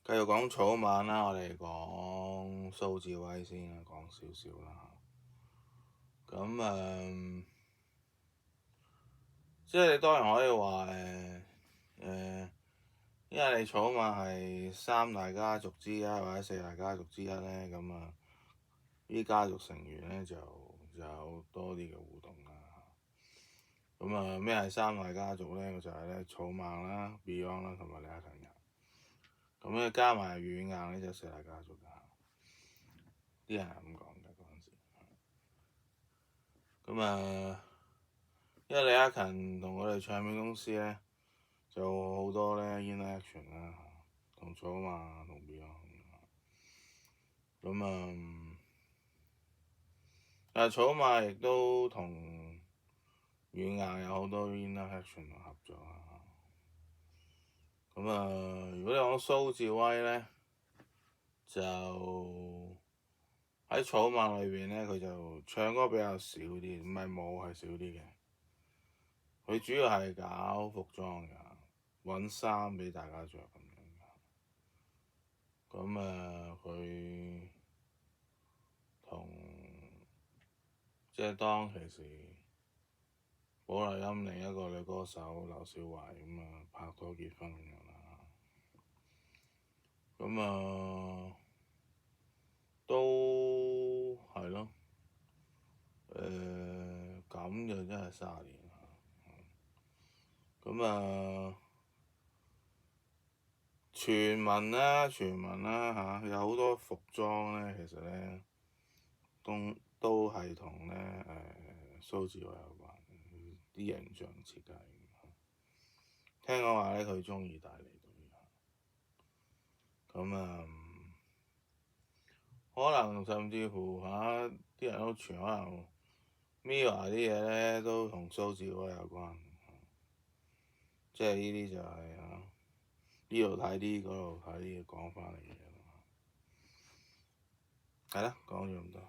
繼續講草蜢啦，我哋講蘇志威先啦，講少少啦。咁即係你當然可以話因為你草蜢係三大家族之一或者四大家族之一咧，咁啊啲家族成員咧就有多啲嘅互動啦。咁啊咩係三大家族咧？就係咧草蜢啦、Beyond 啦同埋李克勤。咁咧加埋軟硬咧就四大家族㗎，啲人係咁講嘅嗰陣時。咁因為李克勤同我哋唱片公司咧就好多咧 interaction 啦，同草蜢同 Beyond。但係草蜢亦都同軟硬有好多 interaction 同合作啊。如果你講蘇志威咧，就喺草蜢裏邊咧，佢就唱歌比較少啲，唔係冇，係少啲嘅。佢主要係搞服裝㗎，揾衫俾大家着咁樣㗎。佢同即係當其時寶麗金另一個女歌手劉少華拍拖結婚咁樣啦。都係咯，咁就真係30年啦。傳聞啦嚇，有好多服裝咧，其實咧都係同咧蘇志威有關，啲形象設計。聽講話咧，佢鍾意大利隊。可能甚至乎啲人都傳可能 Mirror 啲嘢咧都同蘇志威有關。即係呢啲就係呢度睇啲，嗰度睇啲講翻嚟嘅嘢咯。係啦，講咗咁多。